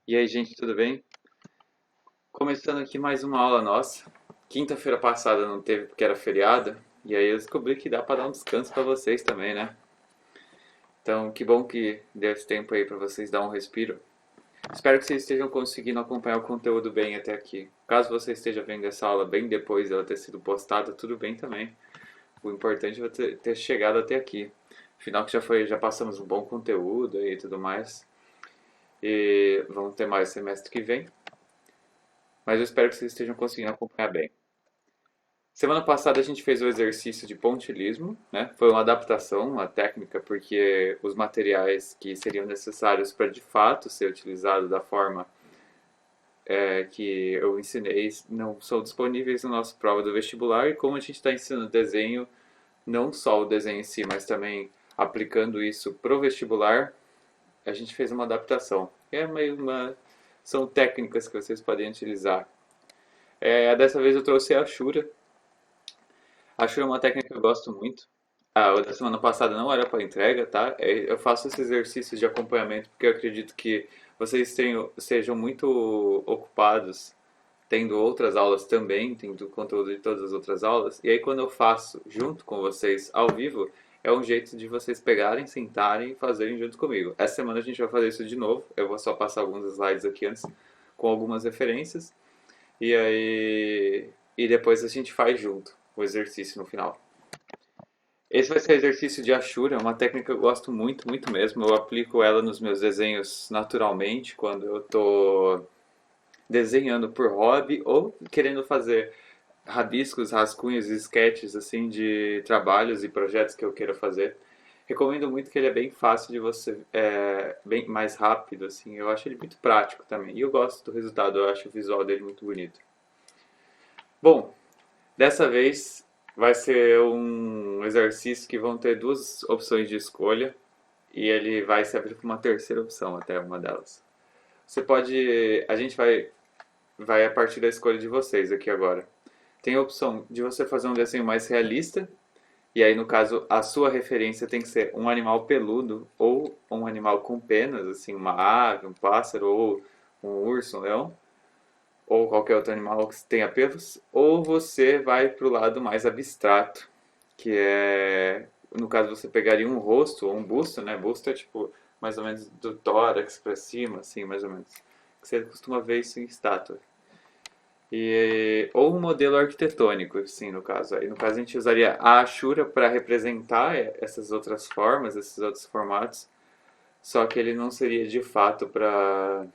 E aí, gente, tudo bem? Começando aqui mais uma aula nossa. Quinta-feira passada não teve porque era feriado, e aí eu descobri que dá para dar um descanso para vocês também, né? Então, que bom que deu esse tempo aí para vocês dar um respiro. Espero que vocês estejam conseguindo acompanhar o conteúdo bem até aqui. Caso você esteja vendo essa aula bem depois dela ter sido postada, tudo bem também. O importante é ter chegado até aqui. Afinal que já passamos um bom conteúdo aí e tudo mais. E vamos ter mais semestre que vem. Mas eu espero que vocês estejam conseguindo acompanhar bem. Semana passada a gente fez o exercício de pontilhismo, né? Foi uma adaptação, uma técnica, porque os materiais que seriam necessários para de fato ser utilizado da forma que eu ensinei não são disponíveis na nossa prova do vestibular. E como a gente está ensinando desenho, não só o desenho em si, mas também aplicando isso pro vestibular, a gente fez uma adaptação. É meio uma são técnicas que vocês podem utilizar. Dessa vez eu trouxe a Shura. A Shura é uma técnica que eu gosto muito. A da semana passada não era para entrega, tá? Eu faço esses exercícios de acompanhamento porque eu acredito que vocês sejam muito ocupados tendo outras aulas também, tendo conteúdo de todas as outras aulas. E aí quando eu faço junto com vocês ao vivo, é um jeito de vocês pegarem, sentarem e fazerem junto comigo. Essa semana a gente vai fazer isso de novo. Eu vou só passar alguns slides aqui antes com algumas referências. E depois a gente faz junto o exercício no final. Esse vai ser o exercício de Ashura, é uma técnica que eu gosto muito, muito mesmo. Eu aplico ela nos meus desenhos naturalmente, quando eu estou desenhando por hobby ou querendo fazer rabiscos, rascunhos e sketches assim de trabalhos e projetos que eu queira fazer. Recomendo muito que ele é bem fácil de você, bem mais rápido assim. Eu acho ele muito prático também. E eu gosto do resultado, eu acho o visual dele muito bonito. Bom, dessa vez vai ser um exercício que vão ter duas opções de escolha e ele vai se abrir para uma terceira opção até uma delas. Você pode, a gente vai a partir da escolha de vocês aqui agora. Tem a opção de você fazer um desenho mais realista e aí no caso a sua referência tem que ser um animal peludo ou um animal com penas, assim uma ave, um pássaro ou um urso, um leão ou qualquer outro animal que tenha pelos, ou você vai para o lado mais abstrato, que é, no caso você pegaria um rosto ou um busto, né? Busto é tipo mais ou menos do tórax para cima, assim, mais ou menos. Que você costuma ver isso em estátua. Ou um modelo arquitetônico, assim, no caso. Aí, no caso, a gente usaria a Ashura para representar essas outras formas, esses outros formatos, só que ele não seria de fato para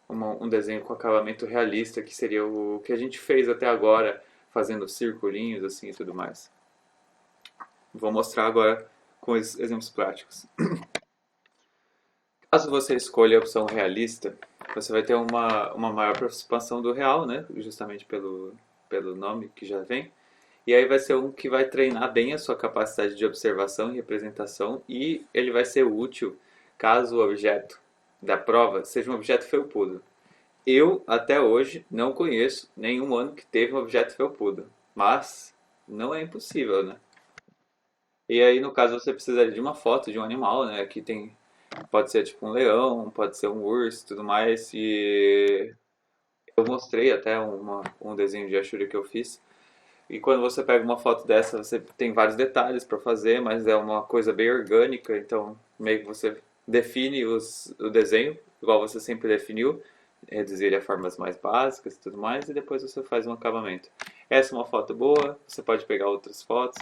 um desenho com acabamento realista, que seria o que a gente fez até agora, fazendo circulinhos assim e tudo mais. Vou mostrar agora com exemplos práticos. Caso você escolha a opção realista, você vai ter uma maior aproximação do real, né? Justamente pelo nome que já vem. E aí vai ser um que vai treinar bem a sua capacidade de observação e representação e ele vai ser útil caso o objeto da prova seja um objeto felpudo. Eu, até hoje, não conheço nenhum ano que teve um objeto felpudo, mas não é impossível, né? E aí, no caso, você precisaria de uma foto de um animal, né? Que tem, pode ser tipo um leão, pode ser um urso, tudo mais. E eu mostrei até um desenho de Ashura que eu fiz. E quando você pega uma foto dessa, você tem vários detalhes para fazer, mas é uma coisa bem orgânica, então meio que você define o desenho, igual você sempre definiu, reduzir ele a formas mais básicas e tudo mais, e depois você faz um acabamento. Essa é uma foto boa, você pode pegar outras fotos.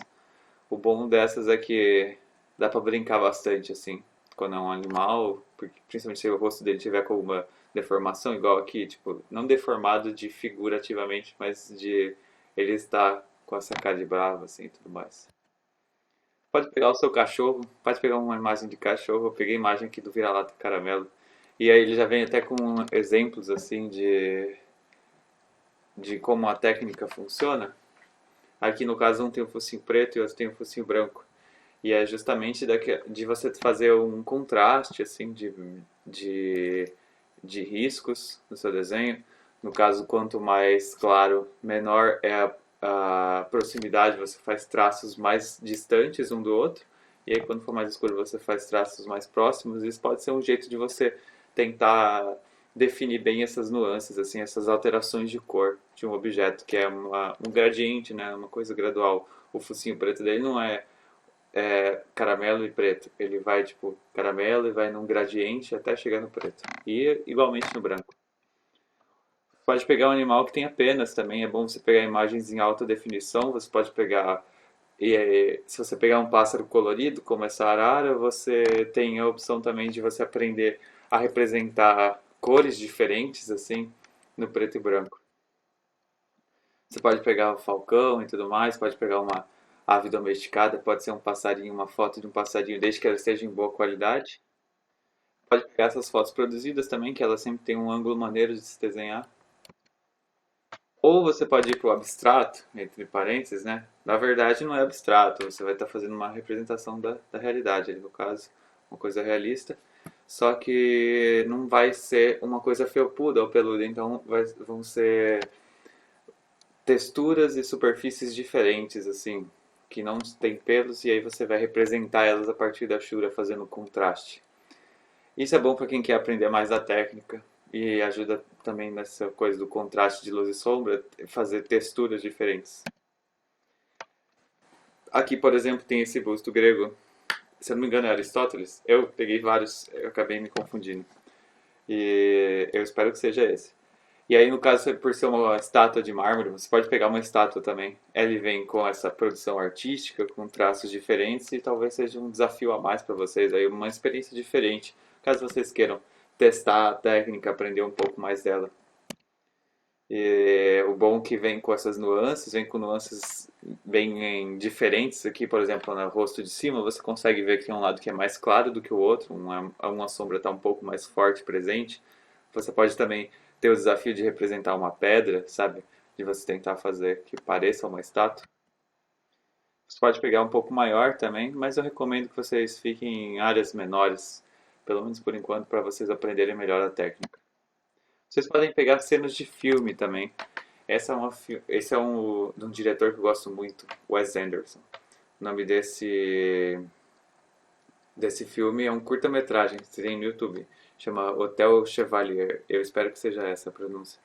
O bom dessas é que dá para brincar bastante, assim, quando é um animal, porque, principalmente se o rosto dele tiver com alguma deformação, igual aqui, tipo, não deformado de figurativamente, mas de ele estar com essa cara de bravo, assim, e tudo mais. Pode pegar o seu cachorro, pode pegar uma imagem de cachorro, eu peguei a imagem aqui do vira-lata caramelo, e aí ele já vem até com exemplos, assim, de como a técnica funciona. Aqui no caso um tem um focinho preto e outro tem um focinho branco. E é justamente de você fazer um contraste assim de, de riscos no seu desenho. No caso, quanto mais claro, menor é a proximidade, você faz traços mais distantes um do outro. E aí, quando for mais escuro, você faz traços mais próximos. Isso pode ser um jeito de você tentar definir bem essas nuances, assim, essas alterações de cor de um objeto, que é um gradiente, né, uma coisa gradual. O focinho preto dele não é caramelo e preto, ele vai tipo caramelo e vai num gradiente até chegar no preto. E igualmente no branco. Pode pegar um animal que tenha penas também, é bom você pegar imagens em alta definição, você pode pegar se você pegar um pássaro colorido, como essa arara, você tem a opção também de você aprender a representar cores diferentes, assim, no preto e branco. Você pode pegar o falcão e tudo mais, pode pegar uma ave domesticada, pode ser um passarinho, uma foto de um passarinho, desde que ela esteja em boa qualidade. Pode pegar essas fotos produzidas também, que ela sempre tem um ângulo maneiro de se desenhar. Ou você pode ir para o abstrato, entre parênteses, né? Na verdade não é abstrato, você vai estar fazendo uma representação da realidade, ali no caso, uma coisa realista. Só que não vai ser uma coisa felpuda ou peluda, então vão ser texturas e superfícies diferentes, assim, que não tem pelos, e aí você vai representar elas a partir da Shura fazendo contraste. Isso é bom para quem quer aprender mais da técnica e ajuda também nessa coisa do contraste de luz e sombra, fazer texturas diferentes. Aqui, por exemplo, tem esse busto grego, se eu não me engano é Aristóteles. Eu peguei vários, eu acabei me confundindo. E eu espero que seja esse. E aí, no caso, por ser uma estátua de mármore, você pode pegar uma estátua também. Ele vem com essa produção artística, com traços diferentes, e talvez seja um desafio a mais para vocês, aí uma experiência diferente, caso vocês queiram testar a técnica, aprender um pouco mais dela. E o bom é que vem com essas nuances, vem com nuances bem diferentes. Aqui, por exemplo, no rosto de cima, você consegue ver que tem um lado que é mais claro do que o outro, uma sombra está um pouco mais forte presente. Você pode também ter o desafio de representar uma pedra, sabe? De você tentar fazer que pareça uma estátua. Você pode pegar um pouco maior também, mas eu recomendo que vocês fiquem em áreas menores, pelo menos por enquanto, para vocês aprenderem melhor a técnica. Vocês podem pegar cenas de filme também. Esse é de um diretor que eu gosto muito, Wes Anderson. O nome desse filme é um curta-metragem, que tem no YouTube. Chama Hotel Chevalier. Eu espero que seja essa a pronúncia.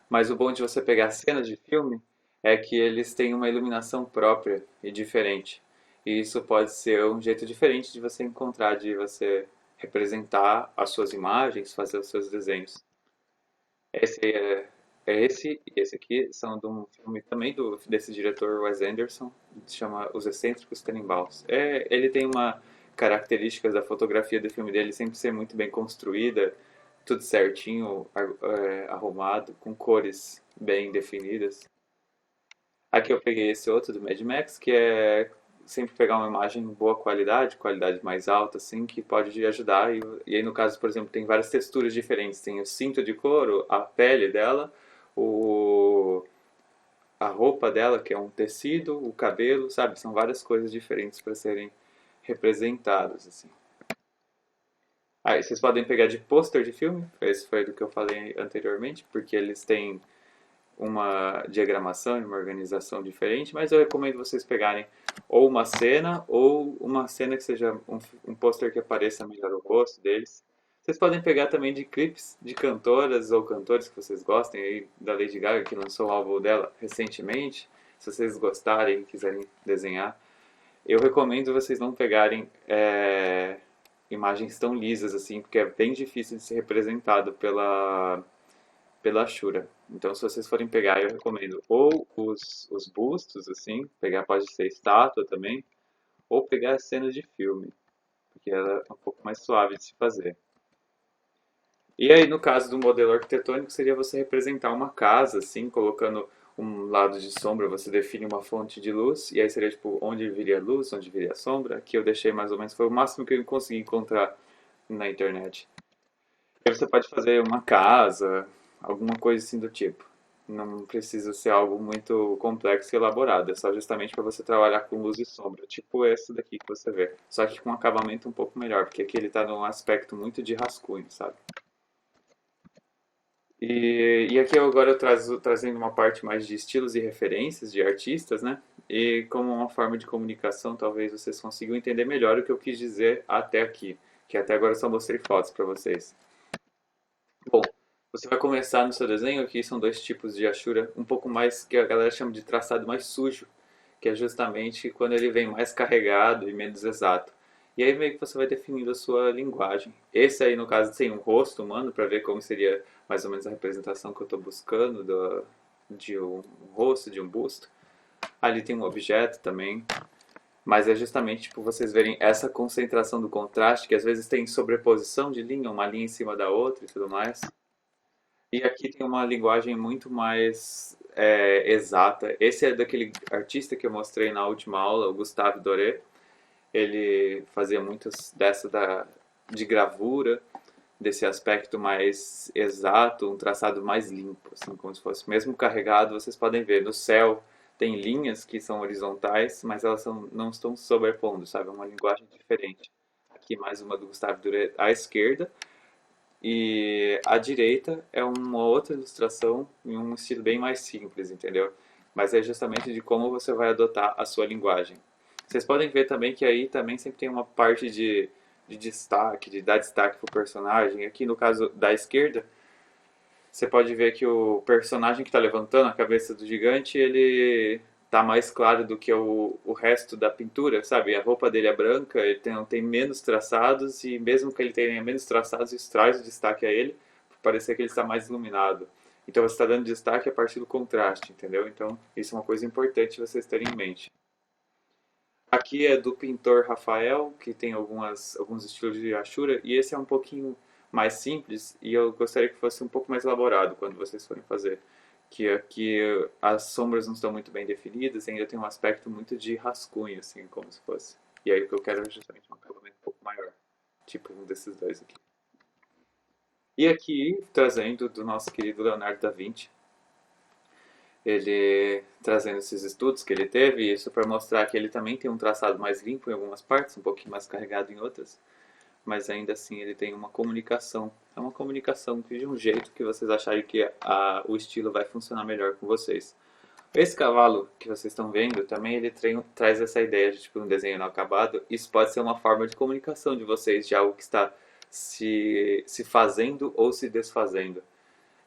Mas o bom de você pegar cenas de filme é que eles têm uma iluminação própria e diferente. E isso pode ser um jeito diferente de você encontrar, de você representar as suas imagens, fazer os seus desenhos. Esse e esse aqui são de um filme também desse diretor Wes Anderson, que se chama Os Excêntricos Tenenbaums. Ele tem uma características da fotografia do filme dele sempre ser muito bem construída, tudo certinho, arrumado, com cores bem definidas. Aqui eu peguei esse outro do Mad Max, que é sempre pegar uma imagem em boa qualidade, qualidade mais alta, assim, que pode te ajudar. E aí, no caso, por exemplo, tem várias texturas diferentes. Tem o cinto de couro, a pele dela, o, a roupa dela, que é um tecido, o cabelo, sabe? São várias coisas diferentes para serem representadas, assim. Aí, vocês podem pegar de pôster de filme, esse foi do que eu falei anteriormente, porque eles têm uma diagramação e uma organização diferente, mas eu recomendo vocês pegarem ou uma cena que seja um pôster que apareça melhor o rosto deles. Vocês podem pegar também de clipes de cantoras ou cantores que vocês gostem, aí da Lady Gaga, que lançou o álbum dela recentemente. Se vocês gostarem e quiserem desenhar, eu recomendo vocês não pegarem imagens tão lisas assim, porque é bem difícil de ser representado pela Shura. Então, se vocês forem pegar, eu recomendo ou os bustos, assim, pegar pode ser estátua também, ou pegar cenas de filme, porque ela é um pouco mais suave de se fazer. E aí, no caso do modelo arquitetônico, seria você representar uma casa, assim, colocando um lado de sombra, você define uma fonte de luz, e aí seria tipo onde viria a luz, onde viria a sombra. Aqui eu deixei mais ou menos, foi o máximo que eu consegui encontrar na internet. Aí você pode fazer uma casa, alguma coisa assim do tipo. Não precisa ser algo muito complexo e elaborado, é só justamente para você trabalhar com luz e sombra, tipo esse daqui que você vê. Só que com um acabamento um pouco melhor, porque aqui ele está num aspecto muito de rascunho, sabe? E aqui agora trazendo uma parte mais de estilos e referências de artistas, né? E como uma forma de comunicação, talvez vocês consigam entender melhor o que eu quis dizer até aqui, que até agora eu só mostrei fotos para vocês. Bom, Você vai começar no seu desenho, aqui são dois tipos de Ashura, um pouco mais que a galera chama de traçado mais sujo, que é justamente quando ele vem mais carregado e menos exato. E aí meio que você vai definindo a sua linguagem. Esse aí, no caso, tem um rosto humano, para ver como seria mais ou menos a representação que eu estou buscando de um rosto, de um busto. Ali tem um objeto também, mas é justamente tipo vocês verem essa concentração do contraste, que às vezes tem sobreposição de linha, uma linha em cima da outra e tudo mais. E aqui tem uma linguagem muito mais exata. Esse é daquele artista que eu mostrei na última aula, o Gustave Doré. Ele fazia muitas de gravura, desse aspecto mais exato, um traçado mais limpo, assim, como se fosse mesmo carregado. Vocês podem ver no céu tem linhas que são horizontais, mas não estão sobrepondo, sabe? É uma linguagem diferente. Aqui mais uma do Gustave Doré à esquerda e à direita é uma outra ilustração em um estilo bem mais simples, entendeu? Mas é justamente de como você vai adotar a sua linguagem. Vocês podem ver também que aí também sempre tem uma parte de destaque, de dar destaque pro personagem. Aqui no caso da esquerda, você pode ver que o personagem que está levantando a cabeça do gigante, ele tá mais claro do que o resto da pintura, sabe? A roupa dele é branca, ele tem menos traçados e mesmo que ele tenha menos traçados, isso traz o destaque a ele, para parecer que ele está mais iluminado. Então você está dando destaque a partir do contraste, entendeu? Então isso é uma coisa importante vocês terem em mente. Aqui é do pintor Rafael, que tem alguns estilos de Ashura, e esse é um pouquinho mais simples, e eu gostaria que fosse um pouco mais elaborado quando vocês forem fazer. Que aqui as sombras não estão muito bem definidas, ainda tem um aspecto muito de rascunho, assim, como se fosse. E aí o que eu quero é justamente um acabamento um pouco maior, tipo um desses dois aqui. E aqui, trazendo do nosso querido Leonardo da Vinci, ele trazendo esses estudos que ele teve, isso para mostrar que ele também tem um traçado mais limpo em algumas partes, um pouquinho mais carregado em outras, mas ainda assim ele tem uma comunicação. É uma comunicação de um jeito que vocês acharem que o estilo vai funcionar melhor com vocês. Esse cavalo que vocês estão vendo, também ele traz essa ideia de tipo um desenho não acabado. Isso pode ser uma forma de comunicação de vocês, de algo que está se fazendo ou se desfazendo.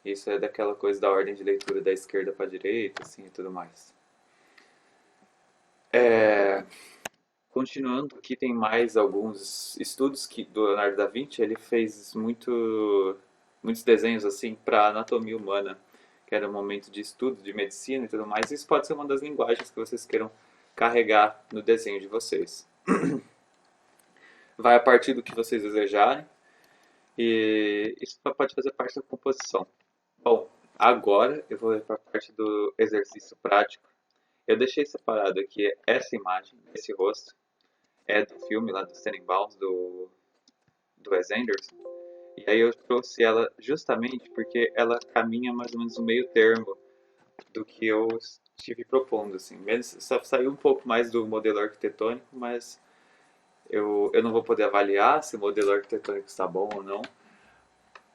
Isso é daquela coisa da ordem de leitura da esquerda para a direita, assim, e tudo mais. É, continuando, aqui tem mais alguns estudos que do Leonardo da Vinci. Ele fez muitos desenhos assim para anatomia humana, que era um momento de estudo de medicina e tudo mais. Isso pode ser uma das linguagens que vocês queiram carregar no desenho de vocês. Vai a partir do que vocês desejarem e isso pode fazer parte da composição. Bom, agora eu vou para a parte do exercício prático. Eu deixei separado aqui essa imagem, esse rosto, é do filme lá do Tenenbaums, do Wes Anderson. E aí eu trouxe ela justamente porque ela caminha mais ou menos no meio termo do que eu estive propondo, assim. Menos, só saiu um pouco mais do modelo arquitetônico, mas eu não vou poder avaliar se o modelo arquitetônico está bom ou não,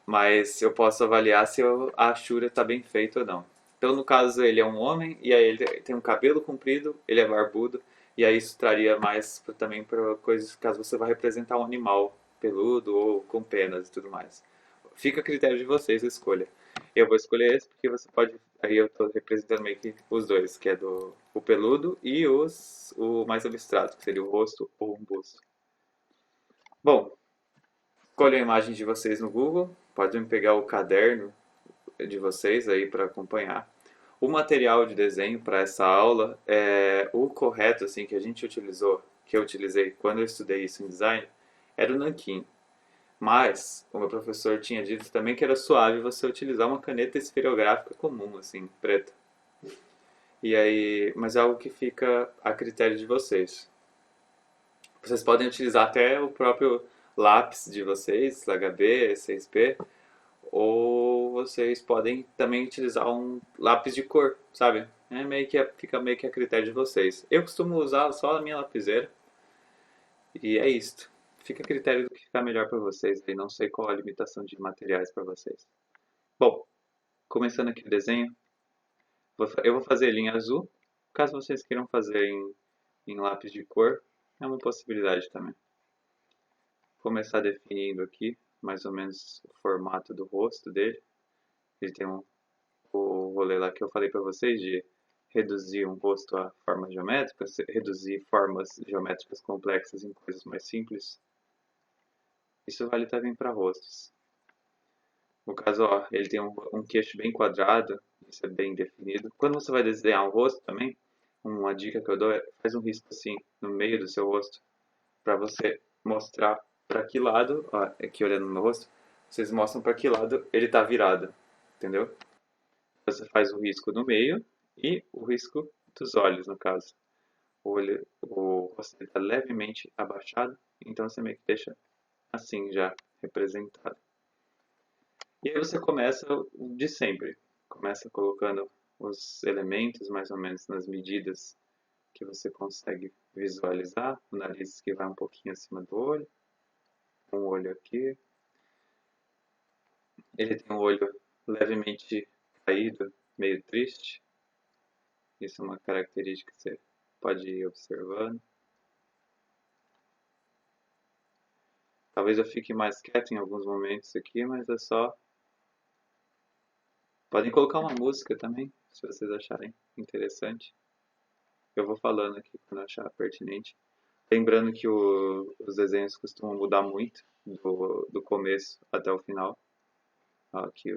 mas eu posso avaliar se a Ashura está bem feita ou não. Então, no caso, ele é um homem, e aí ele tem um cabelo comprido, ele é barbudo, e aí isso traria mais também para coisas, caso você vá representar um animal peludo ou com penas e tudo mais. Fica a critério de vocês a escolha. Eu vou escolher esse porque você pode. Aí eu estou representando meio que os dois, que é do o peludo e o mais abstrato, que seria o rosto ou um busto. Bom, escolha a imagem de vocês no Google, podem pegar o caderno de vocês aí para acompanhar. O material de desenho para essa aula é o correto assim que a gente utilizou, que eu utilizei quando eu estudei isso em design, era o Nankin. Mas o meu professor tinha dito também que era suave você utilizar uma caneta esferográfica comum, assim, preta. E aí, mas é algo que fica a critério de vocês. Vocês podem utilizar até o próprio lápis de vocês, HB, 6B, ou vocês podem também utilizar um lápis de cor, sabe? Fica meio que a critério de vocês. Eu costumo usar só a minha lapiseira e é isto. Fica a critério do que ficar melhor para vocês. E não sei qual a limitação de materiais para vocês. Bom, começando aqui o desenho, eu vou fazer linha azul. Caso vocês queiram fazer em lápis de cor, é uma possibilidade também. Vou começar definindo aqui mais ou menos o formato do rosto dele. Ele tem o rolê lá que eu falei pra vocês de reduzir um rosto a formas geométricas, reduzir formas geométricas complexas em coisas mais simples. Isso vale também para rostos. No caso, ó, ele tem um queixo bem quadrado, isso é bem definido. Quando você vai desenhar um rosto também, uma dica que eu dou é faz um risco assim no meio do seu rosto para você mostrar para que lado, ó, aqui olhando no meu rosto, vocês mostram para que lado ele está virado, entendeu? Você faz o risco no meio e o risco dos olhos, no caso. O rosto está levemente abaixado, então você meio que deixa assim já representado. E aí você começa de sempre. Começa colocando os elementos mais ou menos nas medidas que você consegue visualizar. O nariz que vai um pouquinho acima do olho. Um olho aqui. Ele tem um olho levemente caído, meio triste. Isso é uma característica que você pode ir observando. Talvez eu fique mais quieto em alguns momentos aqui, mas é só. Podem colocar uma música também, se vocês acharem interessante. Eu vou falando aqui quando eu achar pertinente. Lembrando que os desenhos costumam mudar muito do começo até o final. Aqui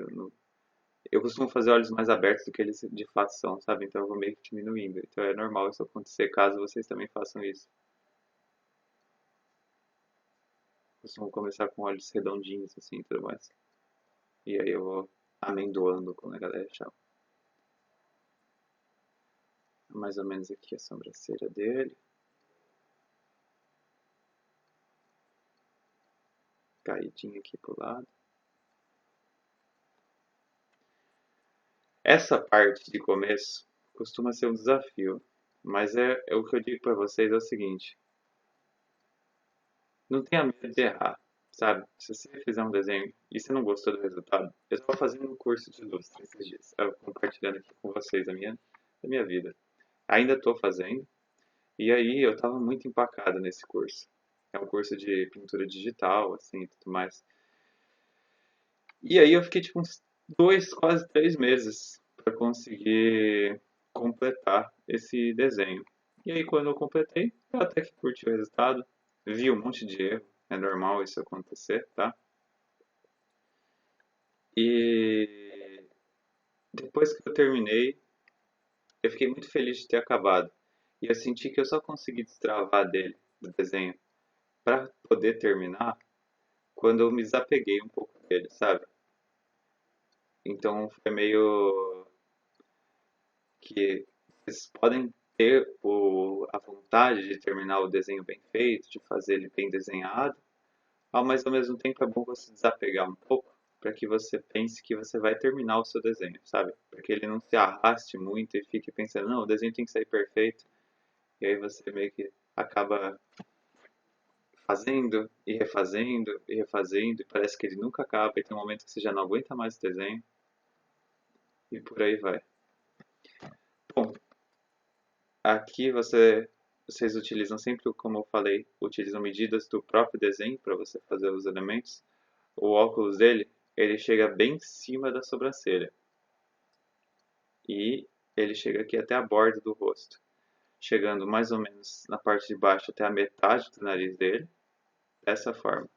eu costumo fazer olhos mais abertos do que eles de fato são, sabe? Então eu vou meio que diminuindo. Então é normal isso acontecer caso vocês também façam isso. Costumo começar com olhos redondinhos assim e tudo mais. E aí eu vou amendoando, como a galera chama. Mais ou menos aqui a sobrancelha dele. Caidinha aqui pro lado. Essa parte de começo costuma ser um desafio, mas é o que eu digo para vocês é o seguinte: não tenha medo de errar, sabe? Se você fizer um desenho e você não gostou do resultado, eu estava fazendo um curso de ilustre esses dias, eu compartilhando aqui com vocês a minha vida. Ainda estou fazendo, e aí eu estava muito empacado nesse curso. É um curso de pintura digital, assim, e tudo mais. E aí eu fiquei tipo uns 2, quase 3 meses para conseguir completar esse desenho. E aí quando eu completei, eu até que curti o resultado, vi um monte de erro, é normal isso acontecer, tá? E depois que eu terminei, eu fiquei muito feliz de ter acabado. E eu senti que eu só consegui destravar dele, do desenho, para poder terminar, quando eu me desapeguei um pouco dele, sabe? Então foi meio que vocês podem ter a vontade de terminar o desenho bem feito, de fazer ele bem desenhado, mas ao mesmo tempo é bom você desapegar um pouco para que você pense que você vai terminar o seu desenho, sabe? Para que ele não se arraste muito e fique pensando, não, o desenho tem que sair perfeito, e aí você meio que acaba fazendo e refazendo e refazendo, e parece que ele nunca acaba, e tem um momento que você já não aguenta mais o desenho, e por aí vai. Bom, aqui vocês utilizam sempre, como eu falei, utilizam medidas do próprio desenho para você fazer os elementos. O óculos dele, ele chega bem em cima da sobrancelha. E ele chega aqui até a borda do rosto. Chegando mais ou menos na parte de baixo até a metade do nariz dele. Dessa forma.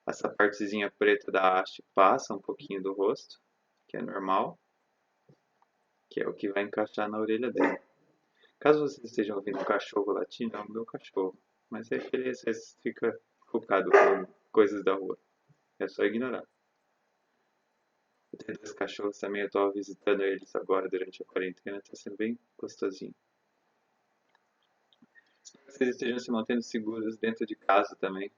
Essa partezinha preta da haste passa um pouquinho do rosto, que é normal. Que é o que vai encaixar na orelha dele. Caso vocês estejam ouvindo um cachorro latindo, é o meu cachorro. Mas é que ele às vezes fica focado com coisas da rua. É só ignorar. Eu tenho 2 cachorros também, eu tô visitando eles agora durante a quarentena, tá sendo bem gostosinho. Espero que vocês estejam se mantendo seguros dentro de casa também.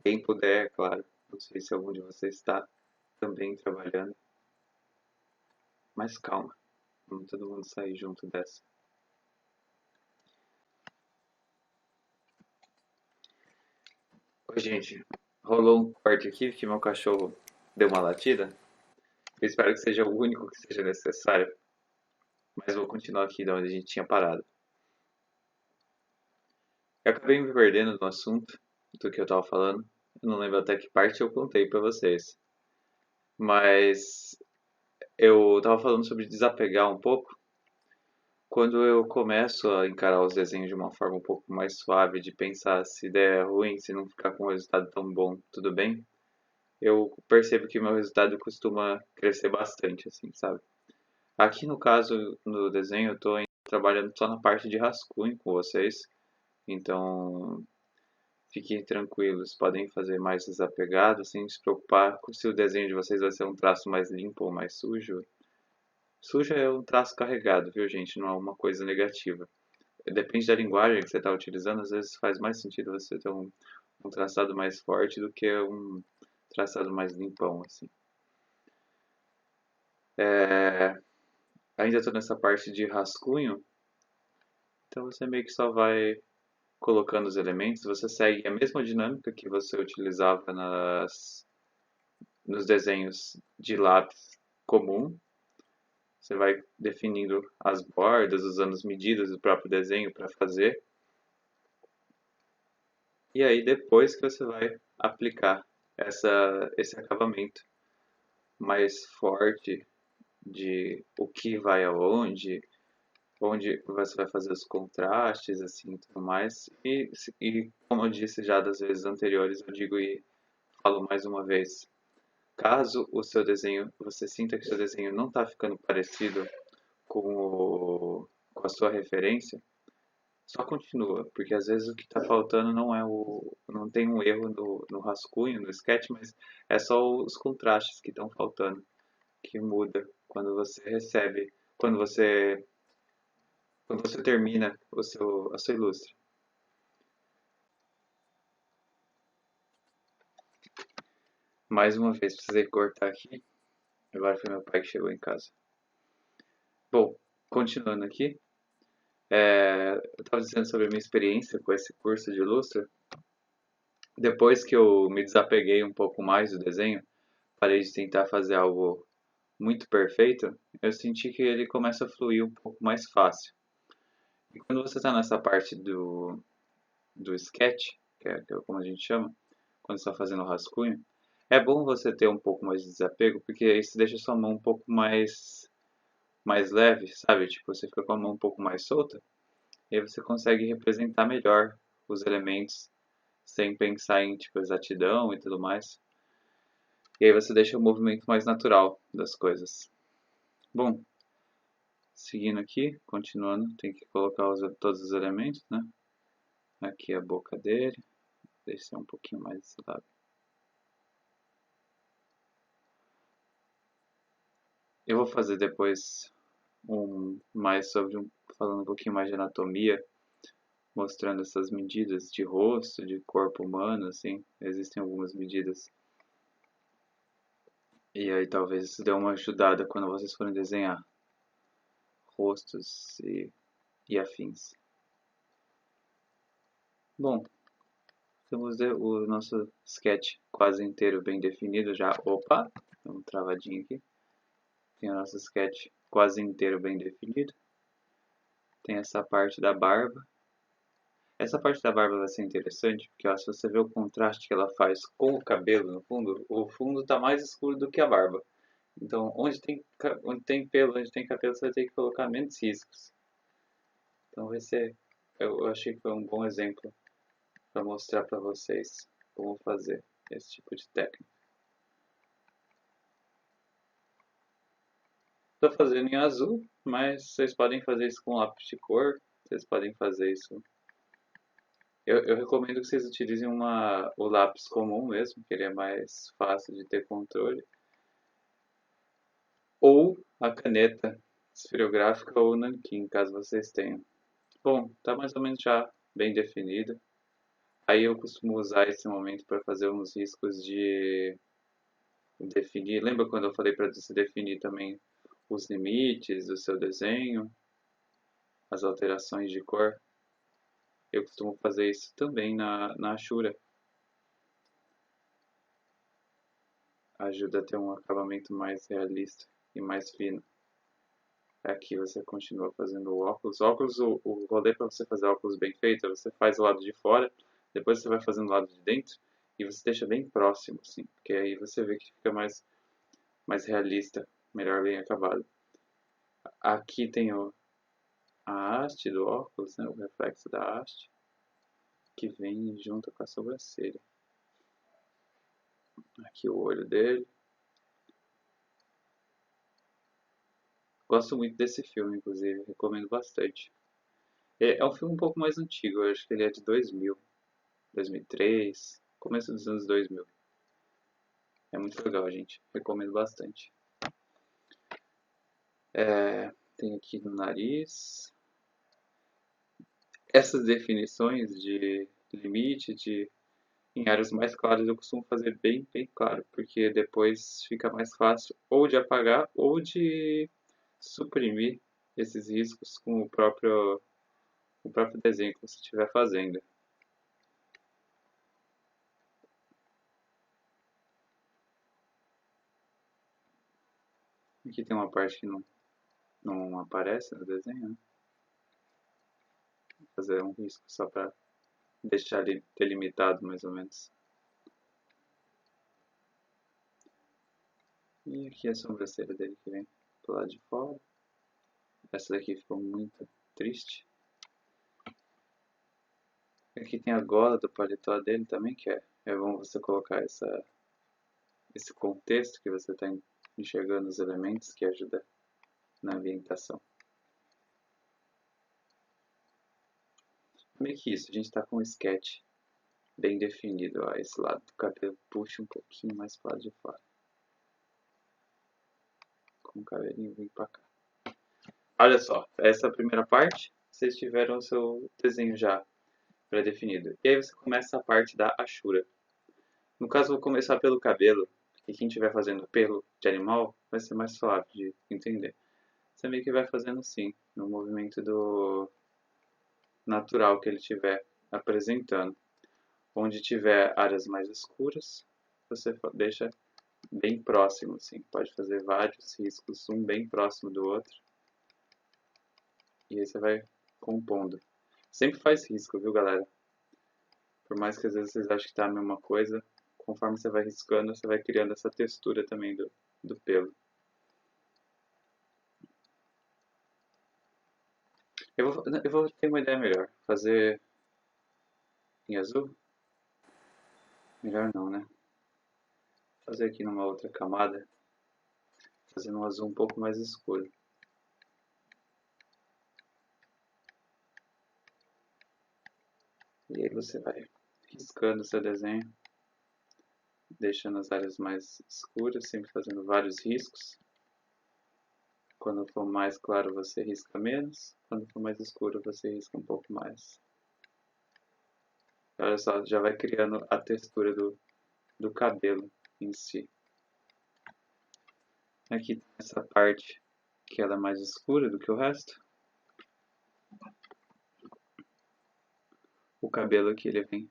Quem puder, é claro. Não sei se algum de vocês está também trabalhando. Mas calma, vamos todo mundo sair junto dessa. Oi, gente. Rolou um corte aqui que meu cachorro deu uma latida. Eu espero que seja o único que seja necessário. Mas vou continuar aqui de onde a gente tinha parado. Eu acabei me perdendo no assunto do que eu estava falando. Eu não lembro até que parte eu contei para vocês. Mas eu tava falando sobre desapegar um pouco. Quando eu começo a encarar os desenhos de uma forma um pouco mais suave, de pensar se der ruim, se não ficar com um resultado tão bom, tudo bem, eu percebo que meu resultado costuma crescer bastante, assim, sabe? Aqui no caso, no desenho, eu tô trabalhando só na parte de rascunho com vocês, então fiquem tranquilos, podem fazer mais desapegado, sem se preocupar se o desenho de vocês vai ser um traço mais limpo ou mais sujo. Sujo é um traço carregado, viu, gente? Não é uma coisa negativa. Depende da linguagem que você está utilizando, às vezes faz mais sentido você ter um traçado mais forte do que um traçado mais limpão, assim. É, ainda estou nessa parte de rascunho, então você meio que só vai colocando os elementos, você segue a mesma dinâmica que você utilizava nos desenhos de lápis comum. Você vai definindo as bordas, usando as medidas do próprio desenho para fazer. E aí depois que você vai aplicar esse acabamento mais forte de o que vai aonde, onde você vai fazer os contrastes, assim, e tudo mais. E como eu disse já das vezes anteriores, eu digo e falo mais uma vez, caso o seu desenho, você sinta que o seu desenho não está ficando parecido com a sua referência, só continua, porque às vezes o que está faltando não tem um erro no rascunho, no sketch, mas é só os contrastes que estão faltando, que muda quando você recebe, quando você termina a sua ilustre. Mais uma vez, precisei cortar aqui. Agora foi meu pai que chegou em casa. Bom, continuando aqui, eu estava dizendo sobre a minha experiência com esse curso de ilustra. Depois que eu me desapeguei um pouco mais do desenho, parei de tentar fazer algo muito perfeito, eu senti que ele começa a fluir um pouco mais fácil. E quando você está nessa parte do sketch, que é como a gente chama, quando você está fazendo o rascunho, é bom você ter um pouco mais de desapego, porque isso deixa sua mão um pouco mais leve, sabe? Tipo, você fica com a mão um pouco mais solta, e aí você consegue representar melhor os elementos sem pensar em tipo exatidão e tudo mais. E aí você deixa o movimento mais natural das coisas. Bom, seguindo aqui, continuando, tem que colocar todos os elementos, né? Aqui a boca dele, descer um pouquinho mais esse lado. Eu vou fazer depois falando um pouquinho mais de anatomia, mostrando essas medidas de rosto, de corpo humano, assim. Existem algumas medidas. E aí talvez isso dê uma ajudada quando vocês forem desenhar rostos e afins. Bom, temos o nosso sketch quase inteiro bem definido já. Opa, deu uma travadinha aqui. Tem o nosso sketch quase inteiro bem definido. Tem essa parte da barba. Essa parte da barba vai ser interessante, porque ó, se você vê o contraste que ela faz com o cabelo no fundo, o fundo está mais escuro do que a barba. Então, onde tem pelo, onde tem cabelo, você vai ter que colocar menos riscos. Então, eu achei que foi um bom exemplo para mostrar para vocês como fazer esse tipo de técnica. Estou fazendo em azul, mas vocês podem fazer isso com lápis de cor, vocês podem fazer isso. Eu recomendo que vocês utilizem o lápis comum mesmo, que ele é mais fácil de ter controle. Ou a caneta esferográfica ou nanquim, caso vocês tenham. Bom, tá mais ou menos já bem definido. Aí eu costumo usar esse momento para fazer uns riscos de definir. Lembra quando eu falei para você definir também os limites do seu desenho, as alterações de cor? Eu costumo fazer isso também na Ashura. Ajuda a ter um acabamento mais realista e mais fino. Aqui você continua fazendo o óculos. O rolê para você fazer óculos bem feito, você faz o lado de fora, depois você vai fazendo o lado de dentro e você deixa bem próximo, assim, porque aí você vê que fica mais mais realista, melhor bem acabado. Aqui tem a haste do óculos, né, o reflexo da haste, que vem junto com a sobrancelha. Aqui o olho dele. Gosto muito desse filme, inclusive, recomendo bastante. É um filme um pouco mais antigo, eu acho que ele é de 2000, 2003, começo dos anos 2000. É muito legal, gente, recomendo bastante. Tem aqui no nariz. Essas definições de limite, em áreas mais claras eu costumo fazer bem, bem claro, porque depois fica mais fácil ou de apagar ou de suprimir esses riscos com o próprio desenho que você estiver fazendo. Aqui tem uma parte que não aparece no desenho, né? Vou fazer um risco só para deixar ele delimitado mais ou menos. E aqui a sobrancelha dele que vem do lado de fora. Essa daqui ficou muito triste. Aqui tem a gola do paletó dele também, que é bom você colocar esse contexto que você está enxergando os elementos que ajuda na ambientação. Meio que isso, a gente está com um sketch bem definido. Ó, esse lado do cabelo puxa um pouquinho mais para o lado de fora. Com o cabelinho vem para cá. Olha só, essa primeira parte, vocês tiveram o seu desenho já pré-definido. E aí você começa a parte da Ashura. No caso, eu vou começar pelo cabelo, e quem estiver fazendo pelo de animal vai ser mais suave de entender. Você meio que vai fazendo assim, no movimento do natural que ele estiver apresentando. Onde tiver áreas mais escuras, você deixa bem próximo, assim. Pode fazer vários riscos, um bem próximo do outro. E aí você vai compondo. Sempre faz risco, viu, galera? Por mais que às vezes vocês achem que tá a mesma coisa, conforme você vai riscando, você vai criando essa textura também do pelo. Eu vou ter uma ideia melhor. Fazer em azul? Melhor não, né? Fazer aqui numa outra camada, fazendo um azul um pouco mais escuro. E aí você vai riscando o seu desenho, deixando as áreas mais escuras, sempre fazendo vários riscos. Quando for mais claro você risca menos, quando for mais escuro você risca um pouco mais. Olha só, já vai criando a textura do cabelo em si. Aqui tem essa parte que ela é mais escura do que o resto. O cabelo aqui ele vem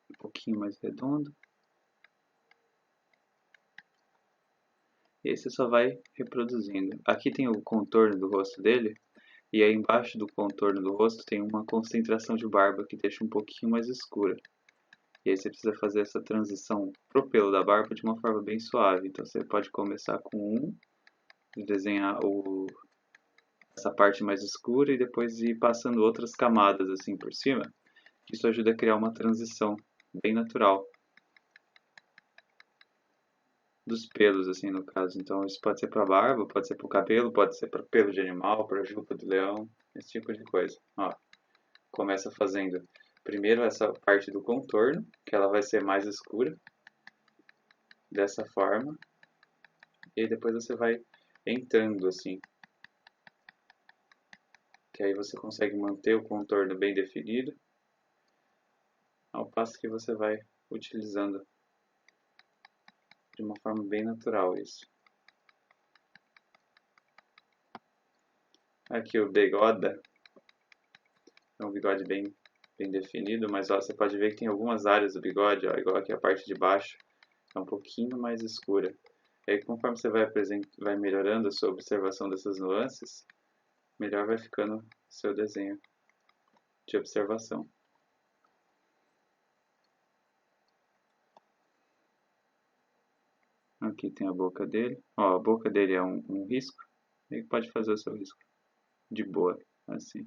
um pouquinho mais redondo. E aí você só vai reproduzindo. Aqui tem o contorno do rosto dele. E aí embaixo do contorno do rosto tem uma concentração de barba que deixa um pouquinho mais escura. E aí você precisa fazer essa transição pro pelo da barba de uma forma bem suave. Então você pode começar com desenhar essa parte mais escura e depois ir passando outras camadas assim por cima. Isso ajuda a criar uma transição bem natural dos pelos, assim, no caso. Então isso pode ser para barba, pode ser para o cabelo, pode ser para pelo de animal, para jupa do leão, esse tipo de coisa. Ó, começa fazendo primeiro essa parte do contorno, que ela vai ser mais escura, dessa forma, e depois você vai entrando assim, que aí você consegue manter o contorno bem definido, ao passo que você vai utilizando de uma forma bem natural isso. Aqui o bigoda, é um bigode bem definido, mas ó, você pode ver que tem algumas áreas do bigode, ó, igual aqui a parte de baixo, é um pouquinho mais escura. E aí conforme você vai melhorando a sua observação dessas nuances, melhor vai ficando o seu desenho de observação. Aqui tem a boca dele. Ó, a boca dele é um risco. Ele pode fazer o seu risco de boa, assim.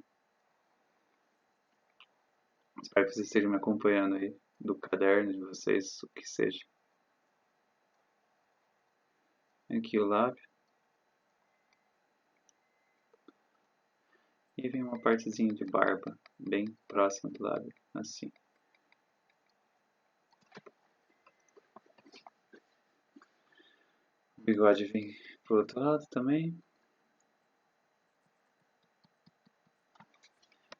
Espero que vocês estejam me acompanhando aí do caderno de vocês, o que seja. Aqui o lábio. E vem uma partezinha de barba bem próxima do lábio, assim. O bigode vem pro outro lado também.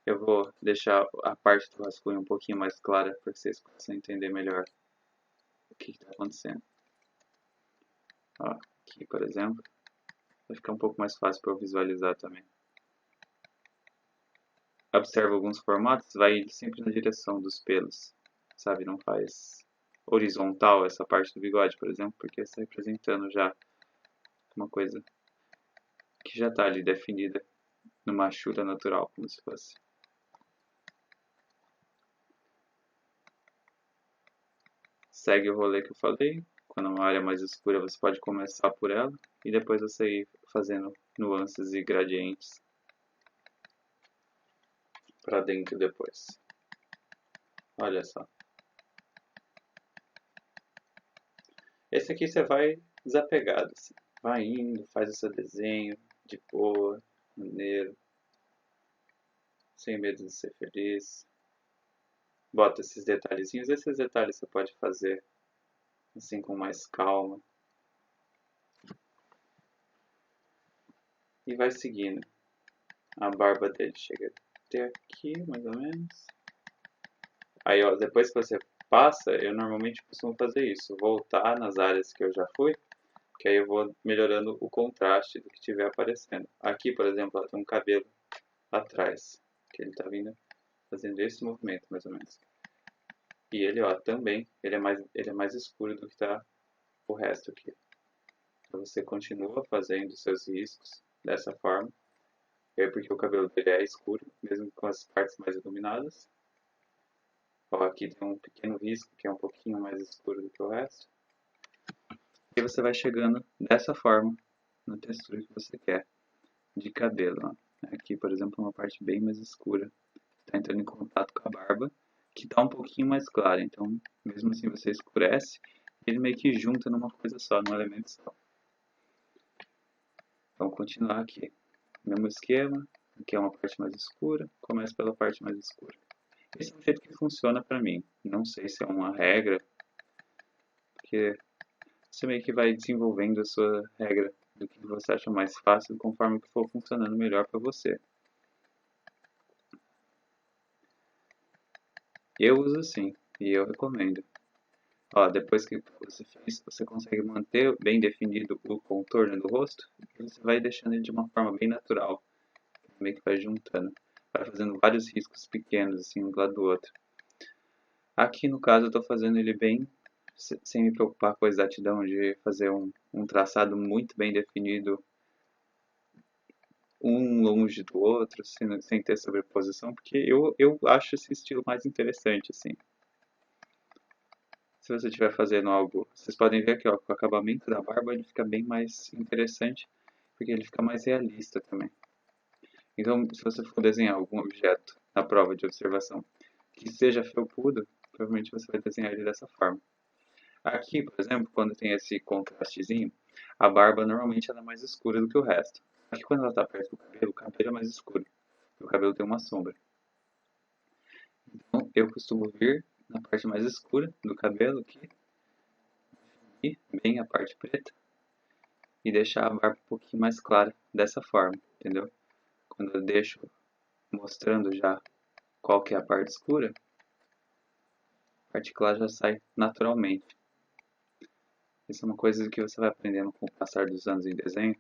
Eu vou deixar a parte do rascunho um pouquinho mais clara para que vocês possam entender melhor o que está acontecendo. Ó, aqui, por exemplo, vai ficar um pouco mais fácil para eu visualizar também. Observa alguns formatos, vai sempre na direção dos pelos, sabe? Não faz horizontal essa parte do bigode, por exemplo, porque está representando já uma coisa que já está ali definida numa chura natural, como se fosse. Segue o rolê que eu falei. Quando uma área mais escura, você pode começar por ela e depois você ir fazendo nuances e gradientes para dentro depois. Olha só. Esse aqui você vai desapegado, assim. Vai indo, faz o seu desenho de boa, maneiro, sem medo de ser feliz. Bota esses detalhezinhos. Esses detalhes você pode fazer assim com mais calma. E vai seguindo. A barba dele chega até aqui, mais ou menos. Aí, ó, depois que você passa, eu normalmente costumo fazer isso. Voltar nas áreas que eu já fui, que aí eu vou melhorando o contraste do que estiver aparecendo. Aqui, por exemplo, ó, tem um cabelo atrás, que ele tá vindo fazendo esse movimento, mais ou menos. E ele, ó, também, ele é mais escuro do que tá o resto aqui. Então você continua fazendo seus riscos dessa forma. É porque o cabelo dele é escuro, mesmo com as partes mais iluminadas. Ó, aqui tem um pequeno risco que é um pouquinho mais escuro do que o resto. E você vai chegando dessa forma na textura que você quer de cabelo. Ó. Aqui, por exemplo, uma parte bem mais escura. Está entrando em contato com a barba, que está um pouquinho mais clara. Então, mesmo assim, você escurece, ele meio que junta numa coisa só, num elemento só. Vamos continuar aqui. Mesmo esquema. Aqui é uma parte mais escura. Começa pela parte mais escura. Esse é o jeito que funciona para mim. Não sei se é uma regra, porque você meio que vai desenvolvendo a sua regra do que você acha mais fácil conforme que for funcionando melhor para você. Eu uso assim e eu recomendo. Ó, depois que você fez, você consegue manter bem definido o contorno do rosto e você vai deixando ele de uma forma bem natural, meio que vai juntando, vai fazendo vários riscos pequenos assim um do lado do outro. Aqui no caso eu estou fazendo ele bem sem me preocupar com a exatidão de fazer um traçado muito bem definido, um longe do outro, sem ter sobreposição, porque eu acho esse estilo mais interessante, assim. Se você estiver fazendo algo, vocês podem ver aqui, ó, que o acabamento da barba ele fica bem mais interessante, porque ele fica mais realista também. Então, se você for desenhar algum objeto na prova de observação que seja felpudo, provavelmente você vai desenhar ele dessa forma. Aqui, por exemplo, quando tem esse contrastezinho, a barba normalmente ela é mais escura do que o resto. Aqui quando ela está perto do cabelo, o cabelo é mais escuro, porque o cabelo tem uma sombra. Então eu costumo vir na parte mais escura do cabelo aqui, e bem a parte preta, e deixar a barba um pouquinho mais clara dessa forma, entendeu? Quando eu deixo mostrando já qual que é a parte escura, a parte clara já sai naturalmente. Isso é uma coisa que você vai aprendendo com o passar dos anos em desenho.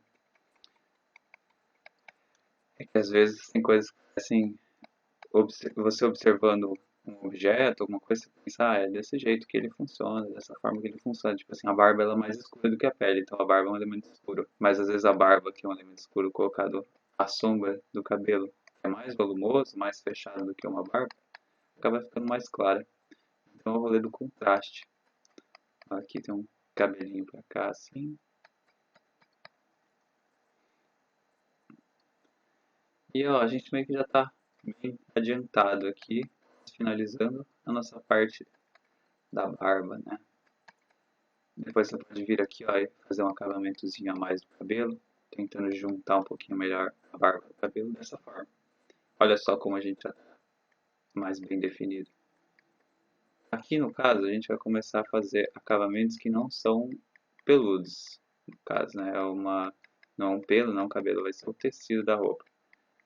É que às vezes tem coisas que assim, você observando um objeto, alguma coisa, você pensa, ah, é desse jeito que ele funciona, dessa forma que ele funciona. Tipo assim, a barba ela é mais escura do que a pele, então a barba é um elemento escuro. Mas às vezes a barba, que é um elemento escuro, colocado à sombra do cabelo, que é mais volumoso, mais fechado do que uma barba, acaba ficando mais clara. Então é o rolê do contraste. Aqui tem cabelinho pra cá, assim. E ó, a gente meio que já tá bem adiantado aqui, finalizando a nossa parte da barba, né? Depois você pode vir aqui, ó, e fazer um acabamentozinho a mais do cabelo, tentando juntar um pouquinho melhor a barba do cabelo dessa forma. Olha só como a gente já tá mais bem definido. Aqui no caso, a gente vai começar a fazer acabamentos que não são peludos. No caso, né? Não é um pelo, não é um cabelo, vai ser o tecido da roupa.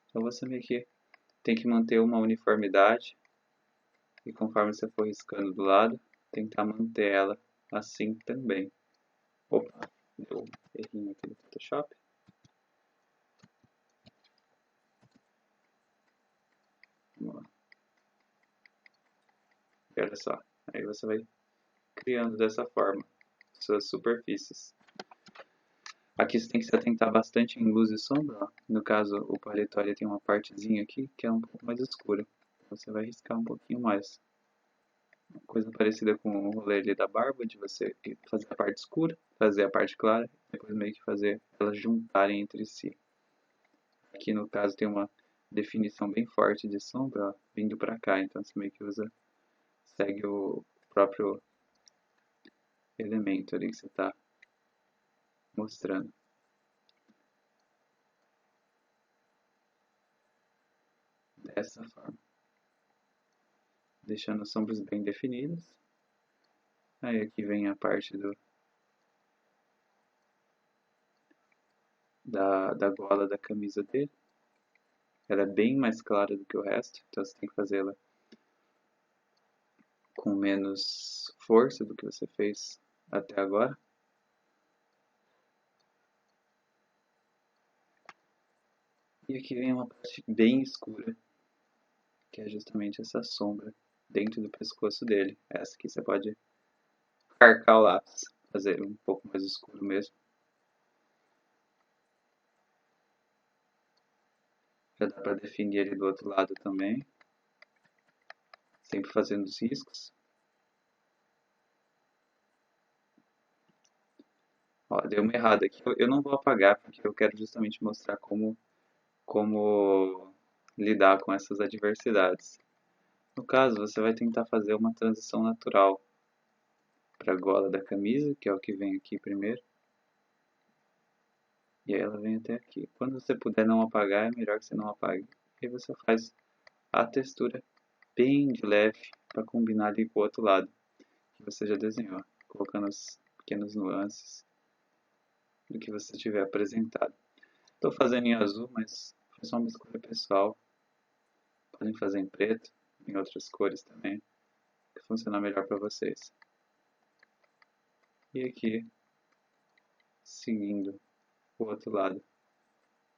Então você meio que tem que manter uma uniformidade e conforme você for riscando do lado, tentar manter ela assim também. Opa, deu um errinho aqui no Photoshop. Vamos lá. E olha só, aí você vai criando dessa forma suas superfícies. Aqui você tem que se atentar bastante em luz e sombra. Ó. No caso, o paletó ele tem uma partezinha aqui que é um pouco mais escura. Você vai riscar um pouquinho mais. Uma coisa parecida com o rolê ali da barba, de você fazer a parte escura, fazer a parte clara, depois meio que fazer elas juntarem entre si. Aqui no caso tem uma definição bem forte de sombra, ó, vindo pra cá, então você meio que segue o próprio elemento ali que você está mostrando. Dessa forma. Deixando as sombras bem definidas. Aí aqui vem a parte da gola da camisa dele. Ela é bem mais clara do que o resto, então você tem que fazê-la com menos força do que você fez até agora. E aqui vem uma parte bem escura, que é justamente essa sombra dentro do pescoço dele. Essa aqui você pode carcar o lápis, fazer um pouco mais escuro mesmo. Já dá para definir ele do outro lado também, sempre fazendo os riscos. Ó, deu uma errada aqui. Eu não vou apagar porque eu quero justamente mostrar como lidar com essas adversidades. No caso, você vai tentar fazer uma transição natural para a gola da camisa, que é o que vem aqui primeiro. E aí ela vem até aqui. Quando você puder não apagar, é melhor que você não apague. E aí você faz a textura bem de leve para combinar ali com o outro lado que você já desenhou, colocando as pequenas nuances do que você tiver apresentado. Estou fazendo em azul, mas foi só uma escolha pessoal. Podem fazer em preto, em outras cores também, que funciona melhor para vocês. E aqui, seguindo o outro lado,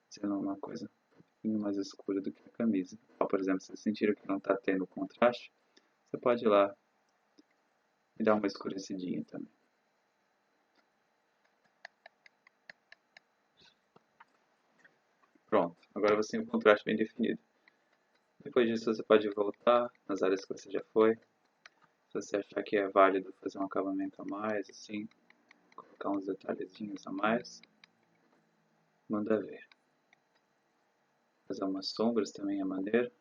sendo uma coisa um pouquinho mais escura do que a camisa. Ó, por exemplo, se vocês sentiram que não está tendo contraste, você pode ir lá e dar uma escurecidinha também. Pronto, agora você tem o contraste bem definido. Depois disso você pode voltar nas áreas que você já foi. Se você achar que é válido fazer um acabamento a mais, assim, colocar uns detalhezinhos a mais, manda ver. Fazer umas sombras também é maneiro.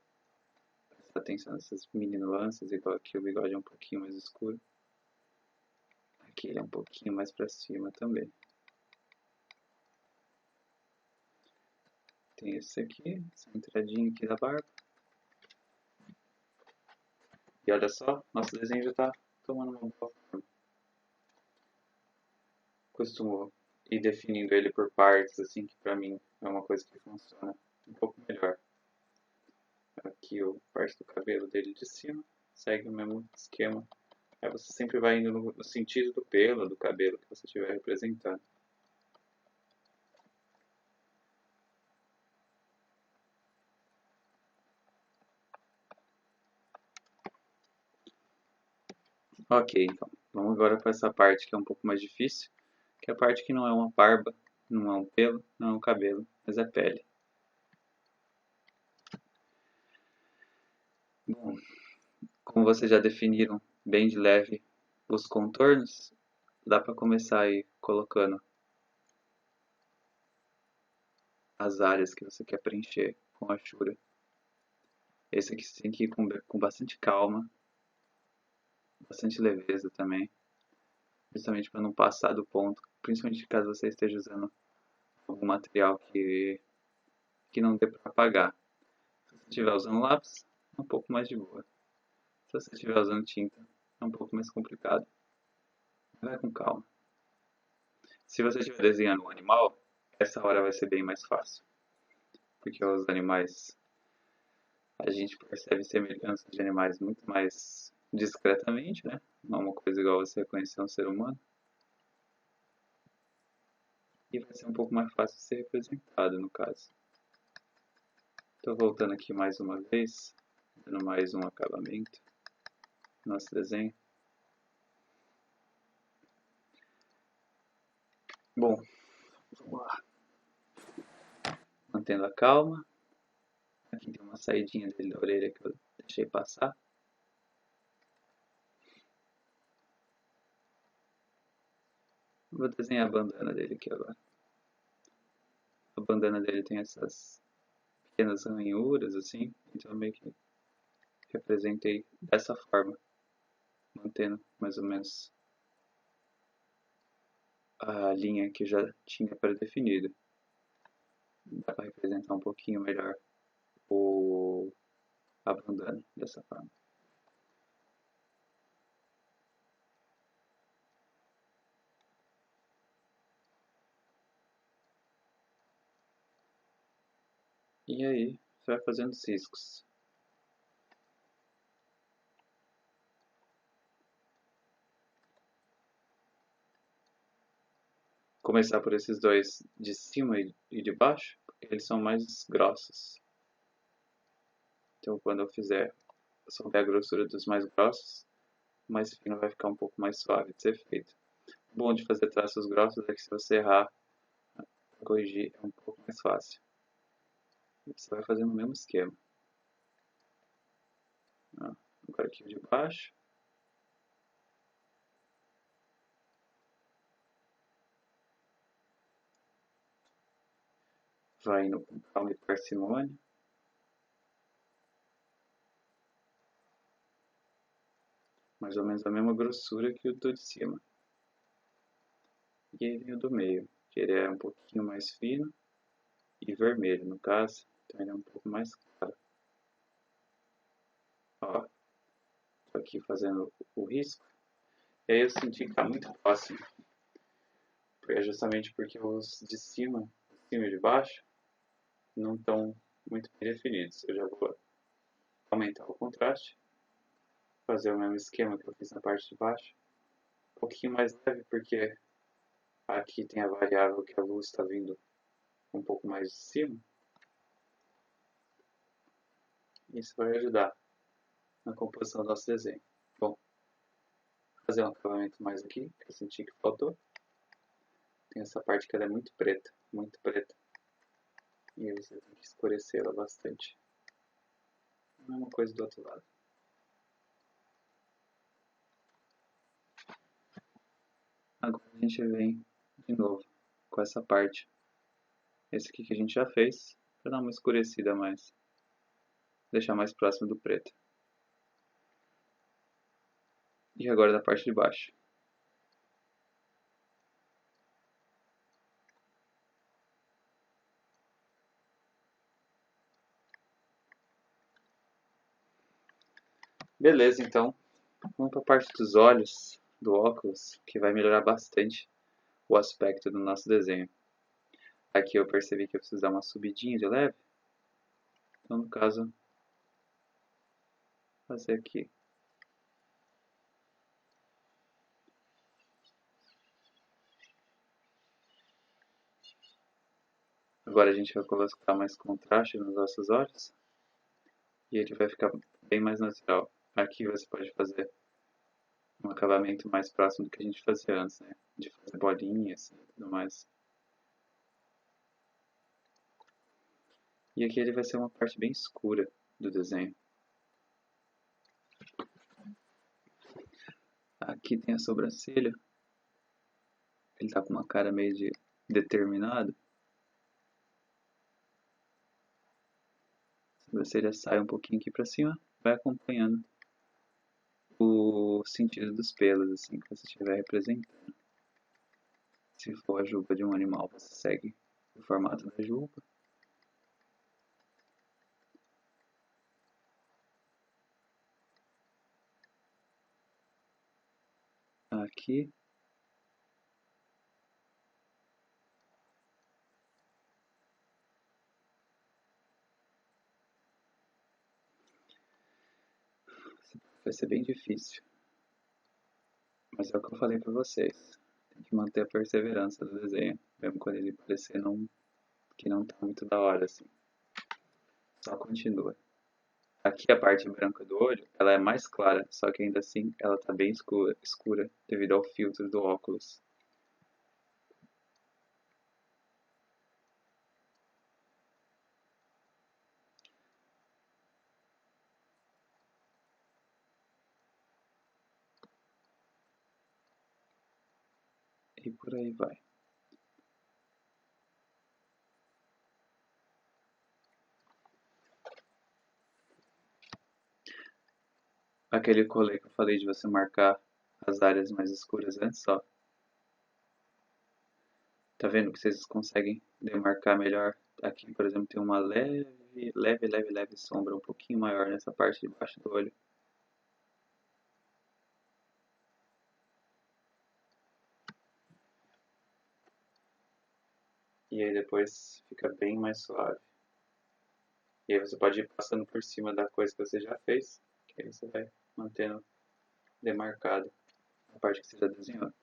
Prestar atenção nessas mini nuances, igual aqui o bigode é um pouquinho mais escuro. Aqui ele é um pouquinho mais pra cima também. Tem esse aqui, essa entradinha aqui da barba. E olha só, nosso desenho já está tomando uma boa forma. Costumo ir definindo ele por partes, assim, que pra mim é uma coisa que funciona um pouco melhor. Aqui a parte do cabelo dele de cima, segue o mesmo esquema. Aí você sempre vai indo no sentido do pelo, do cabelo que você estiver representando. Ok, então, vamos agora para essa parte que é um pouco mais difícil, que é a parte que não é uma barba, não é um pelo, não é um cabelo, mas é pele. Bom, como vocês já definiram bem de leve os contornos, dá para começar aí colocando as áreas que você quer preencher com a Shura. Esse aqui você tem que ir com bastante calma, bastante leveza também, justamente para não passar do ponto, principalmente caso você esteja usando algum material que não dê para apagar. Se você estiver usando lápis, é um pouco mais de boa. Se você estiver usando tinta, é um pouco mais complicado. Vai com calma. Se você estiver desenhando um animal, essa hora vai ser bem mais fácil. Porque os animais, a gente percebe semelhanças de animais muito mais discretamente, né? Não é uma coisa igual você conhecer um ser humano. E vai ser um pouco mais fácil de ser representado, no caso. Estou voltando aqui mais uma vez, dando mais um acabamento no nosso desenho. Bom, vamos lá. Mantendo a calma. Aqui tem uma saidinha dele da orelha que eu deixei passar. Vou desenhar a bandana dele aqui agora. A bandana dele tem essas pequenas ranhuras assim, então eu meio que representei dessa forma, mantendo mais ou menos a linha que já tinha pré-definida. Dá para representar um pouquinho melhor a bandana dessa forma. E aí, você vai fazendo ciscos. Começar por esses dois de cima e de baixo, porque eles são mais grossos. Então quando eu souber a grossura dos mais grossos, o mais fino vai ficar um pouco mais suave de ser feito. O bom de fazer traços grossos é que se você errar, corrigir é um pouco mais fácil. Você vai fazendo o mesmo esquema. Agora aqui de baixo. Vai indo com calma e parcimônia. Mais ou menos a mesma grossura que o do de cima. E aí vem o do meio, que ele é um pouquinho mais fino e vermelho no caso, então ele é um pouco mais claro. Ó, tô aqui fazendo o risco, e aí eu senti que tá muito próximo. É justamente porque os de cima e de baixo não estão muito bem definidos. Eu já vou aumentar o contraste, fazer o mesmo esquema que eu fiz na parte de baixo. Um pouquinho mais leve porque aqui tem a variável que a luz está vindo um pouco mais de cima. Isso vai ajudar na composição do nosso desenho. Bom, vou fazer um acabamento mais aqui, que eu senti que faltou. Tem essa parte que ela é muito preta, muito preta. E aí você tem que escurecer ela bastante. A mesma coisa do outro lado. Agora a gente vem de novo com essa parte. Esse aqui que a gente já fez, para dar uma escurecida a mais. Deixar mais próximo do preto. E agora da parte de baixo. Beleza, então. Vamos para a parte dos olhos, do óculos, que vai melhorar bastante o aspecto do nosso desenho. Aqui eu percebi que eu preciso dar uma subidinha de leve. Então, no caso, fazer aqui. Agora a gente vai colocar mais contraste nos nossos olhos. E ele vai ficar bem mais natural. Aqui você pode fazer um acabamento mais próximo do que a gente fazia antes, né? De fazer bolinhas e tudo mais. E aqui ele vai ser uma parte bem escura do desenho. Aqui tem a sobrancelha. Ele tá com uma cara meio de determinado. Se você já sai um pouquinho aqui pra cima, vai acompanhando o sentido dos pelos, assim, que você estiver representando. Se for a juba de um animal, você segue o formato da juba. Aqui. Vai ser bem difícil. Mas é o que eu falei pra vocês. Tem que manter a perseverança do desenho. Mesmo quando ele parecer que não tá muito da hora, assim. Só continua. Aqui a parte branca do olho, ela é mais clara, só que ainda assim ela tá bem escura devido ao filtro do óculos. E por aí vai. Aquele colê que eu falei de você marcar as áreas mais escuras antes, ó. Tá vendo que vocês conseguem demarcar melhor? Aqui, por exemplo, tem uma leve sombra um pouquinho maior nessa parte de baixo do olho. E aí depois fica bem mais suave. E aí você pode ir passando por cima da coisa que você já fez, que aí você vai mantendo demarcado a parte que você já desenhou.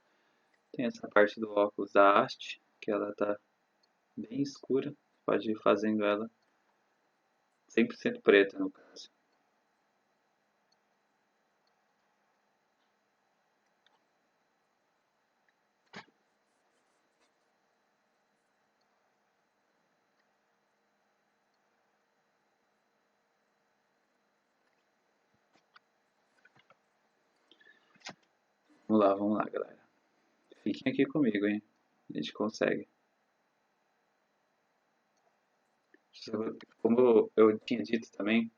Tem essa parte do óculos da haste, que ela tá bem escura. Pode ir fazendo ela 100% preta, no caso. Vamos lá, galera. Fiquem aqui comigo, hein? A gente consegue. Como eu tinha dito também,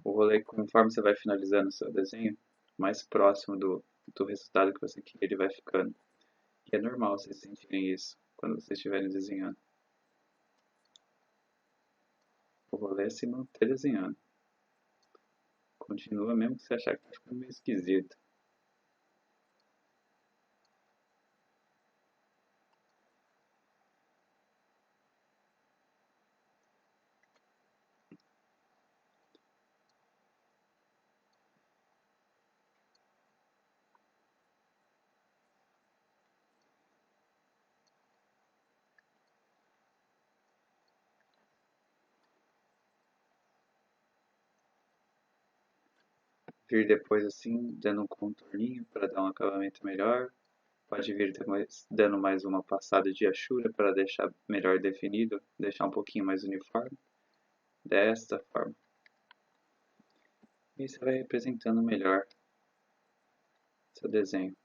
o rolê, conforme você vai finalizando o seu desenho, mais próximo do resultado que você quer, ele vai ficando. E é normal vocês sentirem isso quando vocês estiverem desenhando. O rolê é se manter desenhando. Continua mesmo que você achar que tá ficando meio esquisito. Vir depois assim, dando um contorninho para dar um acabamento melhor. Pode vir depois dando mais uma passada de achura para deixar melhor definido, deixar um pouquinho mais uniforme. Desta forma. E você vai representando melhor seu desenho.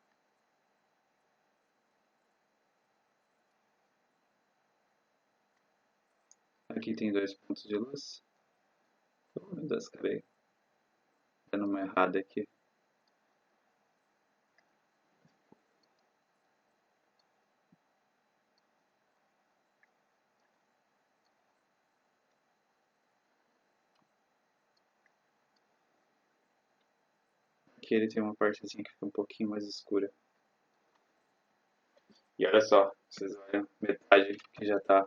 Aqui tem dois pontos de luz. Oh, meu Deus, acabei dando uma errada aqui. Aqui ele tem uma partezinha que fica um pouquinho mais escura. E olha só, vocês olham metade que já está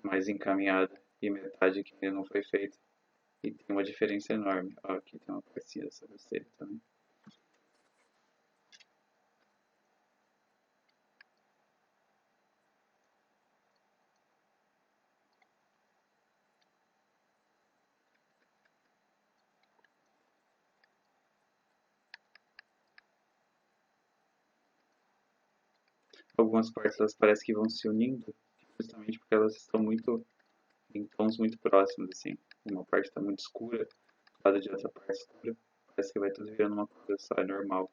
mais encaminhada e metade que ainda não foi feita. E tem uma diferença enorme. Ó, aqui tem uma partezinha da sobrancelha também. Algumas partes elas parecem que vão se unindo, justamente porque elas estão muito em tons muito próximos, assim. Uma parte está muito escura, do lado de outra parte escura. Parece que vai tudo virando uma coisa só, é normal.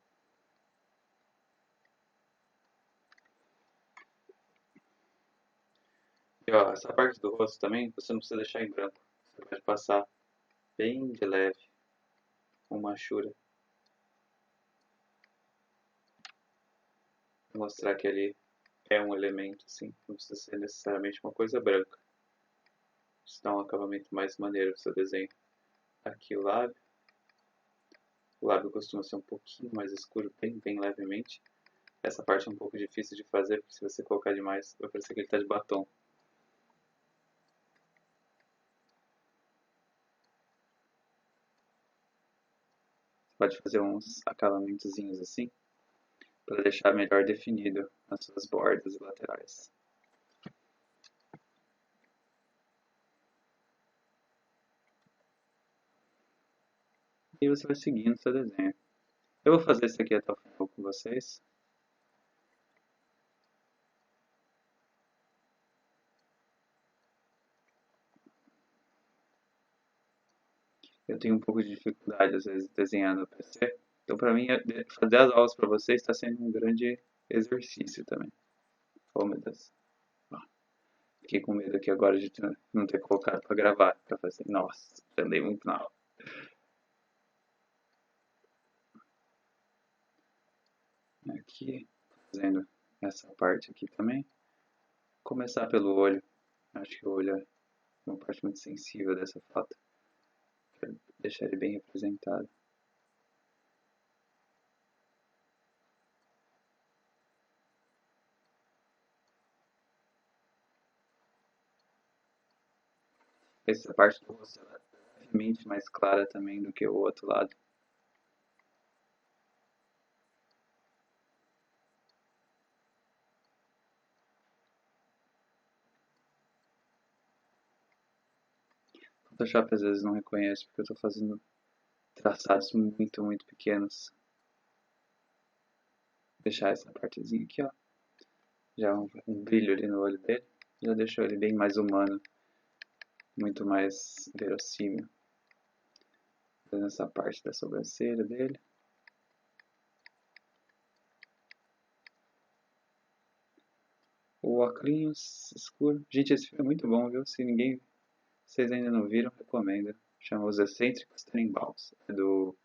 E ó, essa parte do rosto também, você não precisa deixar em branco. Você pode passar bem de leve, com machura. Mostrar que ele é um elemento, assim. Não precisa ser necessariamente uma coisa branca. Isso dá um acabamento mais maneiro no seu desenho. Aqui o lábio. O lábio costuma ser um pouquinho mais escuro, bem levemente. Essa parte é um pouco difícil de fazer, porque se você colocar demais, vai parecer que ele está de batom. Você pode fazer uns acabamentozinhos assim, para deixar melhor definido as suas bordas e laterais. E você vai seguindo seu desenho. Eu vou fazer isso aqui até o final com vocês. Eu tenho um pouco de dificuldade às vezes desenhando no PC. Então para mim fazer as aulas para vocês está sendo um grande exercício também. Oh meu Deus. Fiquei com medo aqui agora de não ter colocado para gravar. Para fazer. Nossa, andei muito na aula. Aqui, fazendo essa parte aqui também. Começar pelo olho. Acho que o olho é uma parte muito sensível dessa foto. Quero deixar ele bem representado. Essa parte do rosto é levemente mais clara também do que o outro lado. O Photoshop às vezes não reconhece porque eu estou fazendo traçados muito pequenos. Vou deixar essa partezinha aqui, ó. Já um brilho ali no olho dele. Já deixou ele bem mais humano. Muito mais verossímil. Fazendo essa parte da sobrancelha dele. O óculos escuro. Gente, esse filme é muito bom, viu? Se vocês ainda não viram, recomendo. Chama Os Excêntricos Trembaus. É do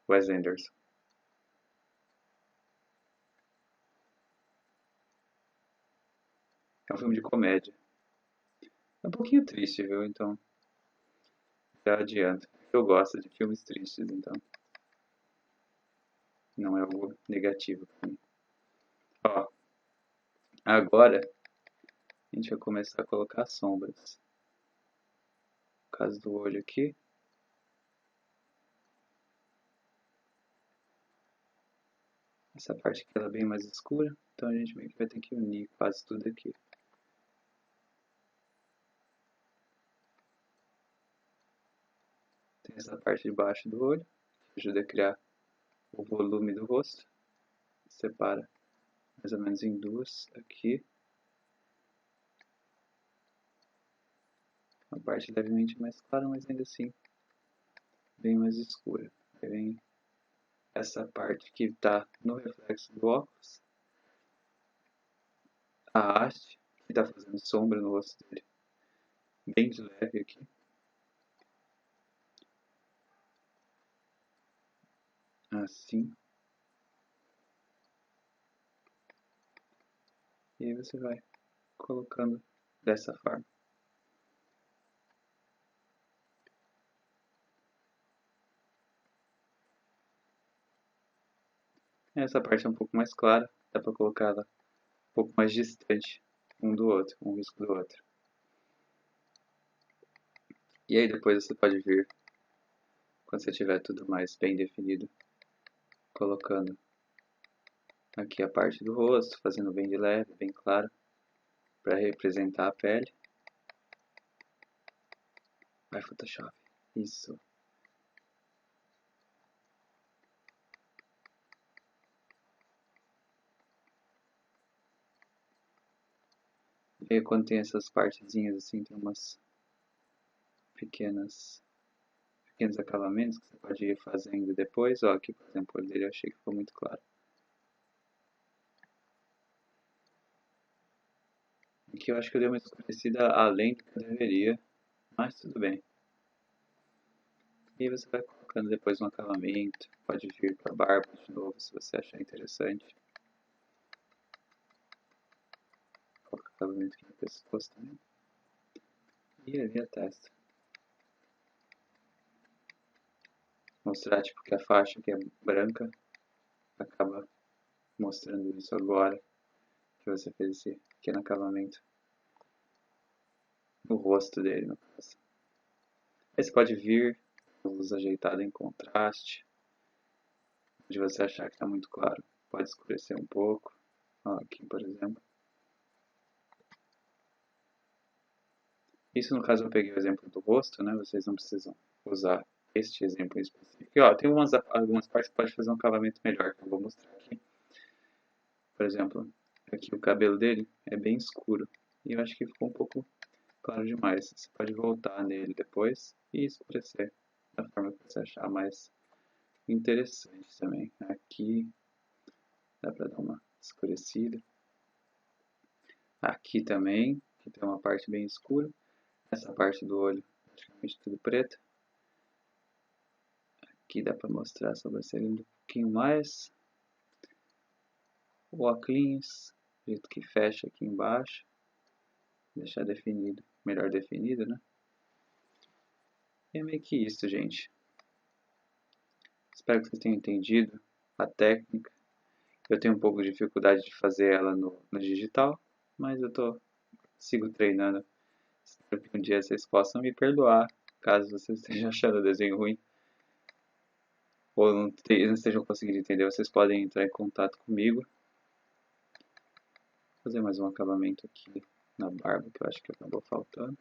Wes Anderson. É um filme de comédia. É um pouquinho triste, viu? Então, já adianto. Eu gosto de filmes tristes, então não é algo negativo pra mim. Ó, agora a gente vai começar a colocar sombras. No caso do olho aqui. Essa parte aqui ela é bem mais escura, então a gente meio que vai ter que unir quase tudo aqui. Tem essa parte de baixo do olho, que ajuda a criar o volume do rosto. Separa mais ou menos em duas aqui. Uma parte levemente mais clara, mas ainda assim bem mais escura. Aí vem essa parte que está no reflexo do óculos. A haste, que está fazendo sombra no rosto dele. Bem de leve aqui. Assim. E aí você vai colocando dessa forma. Essa parte é um pouco mais clara, dá para colocar ela um pouco mais distante um do outro, um risco do outro. E aí depois você pode vir, quando você tiver tudo mais bem definido, colocando aqui a parte do rosto, fazendo bem de leve, bem claro, para representar a pele. Vai Photoshop, isso. E aí quando tem essas partezinhas assim, tem umas pequenos acabamentos que você pode ir fazendo depois. Ó, aqui por exemplo, o olho dele eu achei que ficou muito claro. Aqui eu acho que eu dei uma escurecida além do que eu deveria, mas tudo bem. E você vai colocando depois um acabamento, pode vir para a barba de novo se você achar interessante. Coloca acabamento aqui no pescoço também. E ali a testa. Mostrar tipo que a faixa que é branca acaba mostrando isso agora que você fez esse pequeno acabamento no rosto dele, no caso. Aí você pode vir com a luz ajeitada em contraste, onde você achar que está muito claro, pode escurecer um pouco. Ó, aqui, por exemplo. Isso no caso eu peguei o exemplo do rosto, né? Vocês não precisam usar este exemplo em específico. E, ó, tem algumas partes que pode fazer um acabamento melhor, que eu vou mostrar aqui. Por exemplo, aqui o cabelo dele é bem escuro. E eu acho que ficou um pouco claro demais. Você pode voltar nele depois e escurecer da forma que você achar mais interessante também. Aqui dá pra dar uma escurecida. Aqui também, que tem uma parte bem escura. Essa parte do olho praticamente tudo preto. Aqui dá pra mostrar a sobrancelha um pouquinho mais. O óculos, do jeito que fecha aqui embaixo. Deixar definido, melhor definido, né? E é meio que isso, gente. Espero que vocês tenham entendido a técnica. Eu tenho um pouco de dificuldade de fazer ela no digital, mas sigo treinando. Espero que um dia vocês possam me perdoar, caso vocês estejam achando o desenho ruim. Ou não estejam conseguindo entender, vocês podem entrar em contato comigo. Vou fazer mais um acabamento aqui na barba, que eu acho que acabou faltando.